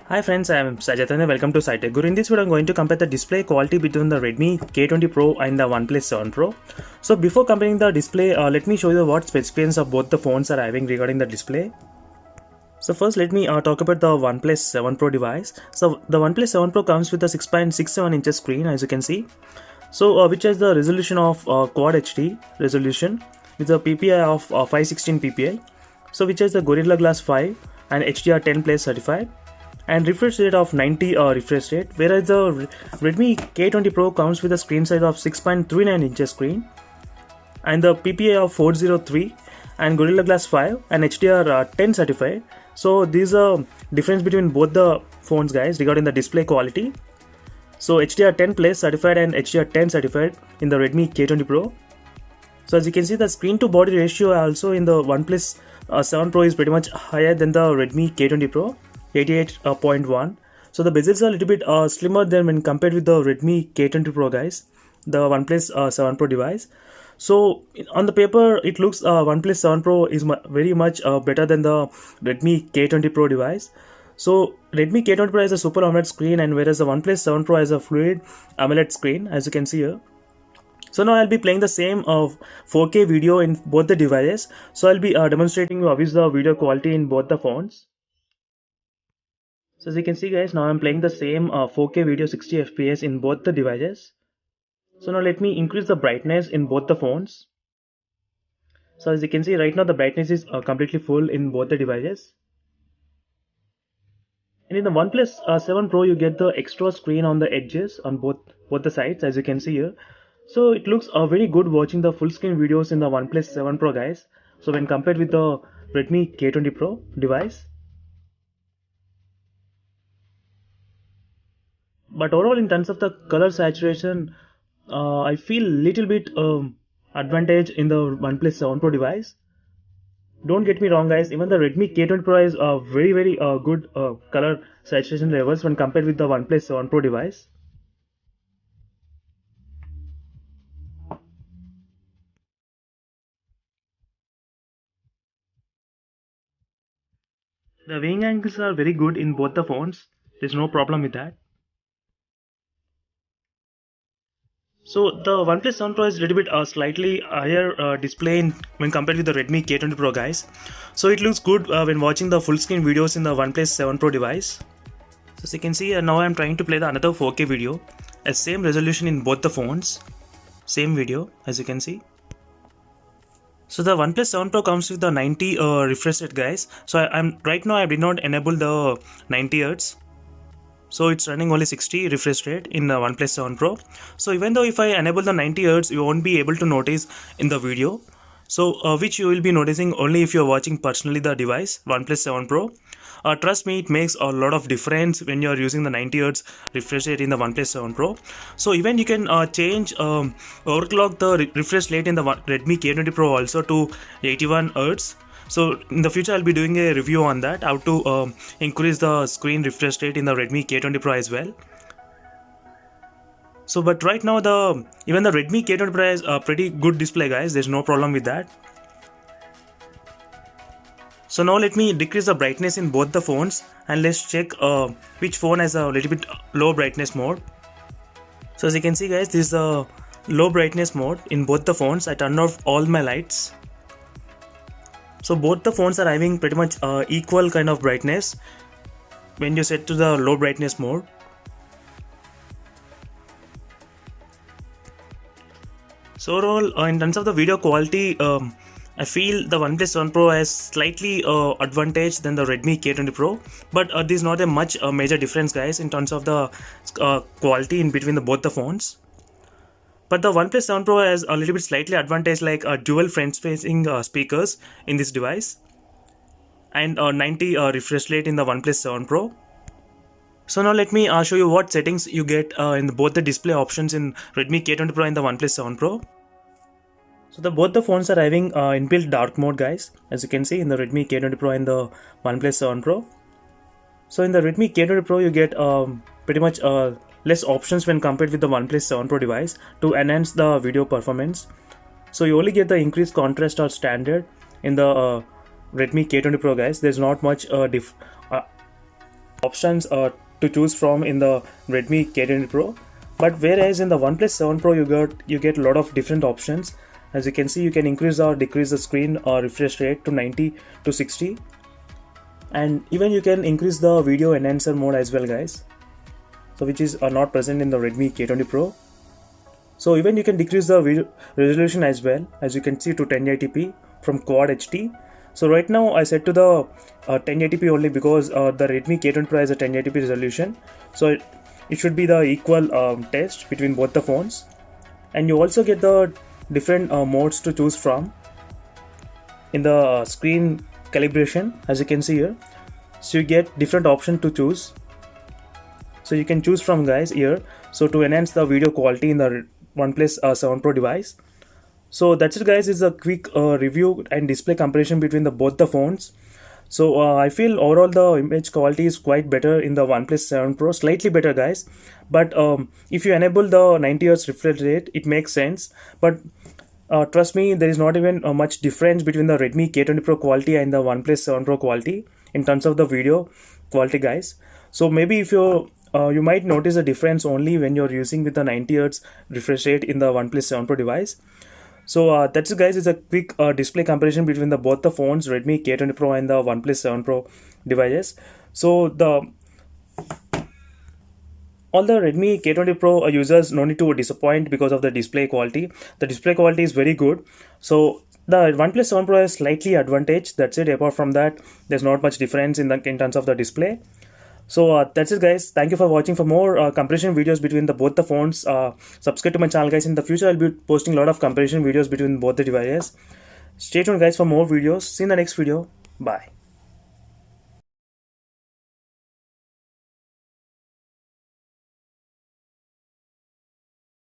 Hi friends, I am Sajatana. Welcome to SciTech Guru. In this video, I'm going to compare the display quality between the Redmi K20 Pro and the OnePlus 7 Pro. So before comparing the display, let me show you what specifications of both the phones are having regarding the display. So first, let me talk about the OnePlus 7 Pro device. So the OnePlus 7 Pro comes with a 6.67 inches screen, as you can see. So which has the resolution of Quad HD resolution with a PPI of 516 ppi. So which has the Gorilla Glass 5 and HDR10 Plus certified, and refresh rate of 90 refresh rate, whereas the Redmi K20 Pro comes with a screen size of 6.39 inches screen and the PPI of 403 and Gorilla Glass 5 and HDR10 certified. So these are difference between both the phones, guys, regarding the display quality. So HDR10 Plus certified and HDR10 certified in the Redmi K20 Pro. So as you can see, the screen to body ratio also in the OnePlus 7 Pro is pretty much higher than the Redmi K20 Pro, 88.1. So the bezels are a little bit slimmer than when compared with the Redmi K20 Pro, guys, the OnePlus 7 Pro device. So on the paper, it looks OnePlus 7 Pro is very much better than the Redmi K20 Pro device. So Redmi K20 Pro has a Super AMOLED screen, and whereas the OnePlus 7 Pro has a Fluid AMOLED screen, as you can see here. So now I'll be playing the same 4K video in both the devices. So I'll be demonstrating how is the video quality in both the phones. So as you can see, guys, now I'm playing the same 4K video 60 FPS in both the devices. So now let me increase the brightness in both the phones. So as you can see, right now the brightness is completely full in both the devices. And in the OnePlus 7 Pro, you get the extra screen on the edges on both the sides, as you can see here. So it looks very good watching the full screen videos in the OnePlus 7 Pro, guys. So when compared with the Redmi K20 Pro device. But overall, in terms of the color saturation, I feel little bit advantage in the OnePlus 7 Pro device. Don't get me wrong, guys, even the Redmi K20 Pro is very good color saturation levels when compared with the OnePlus 7 Pro device. The viewing angles are very good in both the phones. There's no problem with that. So the OnePlus 7 Pro is a little bit slightly higher display when compared with the Redmi K20 Pro, guys. So it looks good when watching the full screen videos in the OnePlus 7 Pro device. So as you can see, now I'm trying to play the another 4K video, a same resolution in both the phones, same video, as you can see. So the OnePlus 7 Pro comes with the 90 refresh rate, guys. So right now I did not enable the 90 Hz. So it's running only 60 refresh rate in the OnePlus 7 Pro. So even though if I enable the 90 Hz, you won't be able to notice in the video. So which you will be noticing only if you're watching personally the device, OnePlus 7 Pro. Trust me, it makes a lot of difference when you're using the 90 Hz refresh rate in the OnePlus 7 Pro. So even you can change, overclock the refresh rate in the Redmi K20 Pro also to 81 Hz. So in the future, I'll be doing a review on that, how to increase the screen refresh rate in the Redmi K20 Pro as well. So but right now even the Redmi K20 Pro has a pretty good display, guys. There's no problem with that. So now let me decrease the brightness in both the phones and let's check which phone has a little bit low brightness mode. So as you can see, guys, this is the low brightness mode in both the phones. I turned off all my lights. So both the phones are having pretty much equal kind of brightness when you set to the low brightness mode. So overall, in terms of the video quality, I feel the OnePlus 7 Pro has slightly advantage than the Redmi K20 Pro, but there's not a much major difference, guys, in terms of the quality in between both the phones. But the OnePlus 7 Pro has a little bit slightly advantage, like dual front-facing speakers in this device and 90 refresh rate in the OnePlus 7 Pro. So now let me show you what settings you get in both the display options in Redmi K20 Pro and the OnePlus 7 Pro. So both the phones are having inbuilt dark mode, guys, as you can see in the Redmi K20 Pro and the OnePlus 7 Pro. So in the Redmi K20 Pro, you get pretty much less options when compared with the OnePlus 7 Pro device to enhance the video performance. So you only get the increased contrast or standard in the Redmi K20 Pro, guys. There's not much options to choose from in the Redmi K20 Pro. But whereas in the OnePlus 7 Pro you get a lot of different options. As you can see, you can increase or decrease the screen or refresh rate to 90 to 60, and even you can increase the video enhancer mode as well, guys. So which is not present in the Redmi K20 Pro. So even you can decrease the video resolution as well, as you can see, to 1080p from Quad HD. So right now I set to the 1080p only because the Redmi K20 Pro has a 1080p resolution. So it should be the equal test between both the phones. And you also get the different modes to choose from in the screen calibration, as you can see here. So you get different options to choose. So you can choose from, guys, here. So to enhance the video quality in the OnePlus 7 Pro device. So that's it, guys. It's a quick review and display comparison between both the phones. So I feel overall the image quality is quite better in the OnePlus 7 Pro, slightly better, guys. But if you enable the 90 Hz refresh rate, it makes sense. But trust me, there is not even much difference between the Redmi K20 Pro quality and the OnePlus 7 Pro quality in terms of the video quality, guys. So maybe if you might notice a difference only when you're using with the 90 Hz refresh rate in the OnePlus 7 Pro device. So that's it, guys. It's a quick display comparison between both the phones, Redmi K20 Pro and the OnePlus 7 Pro devices. So all the Redmi K20 Pro users no need to disappoint because of the display quality. The display quality is very good. So the OnePlus 7 Pro has slightly advantage. That's it. Apart from that, there's not much difference in terms of the display. So that's it, guys. Thank you for watching. For more comparison videos between both the phones, subscribe to my channel, guys. In the future, I'll be posting a lot of comparison videos between both the devices. Stay tuned, guys, for more videos. See you in the next video. Bye.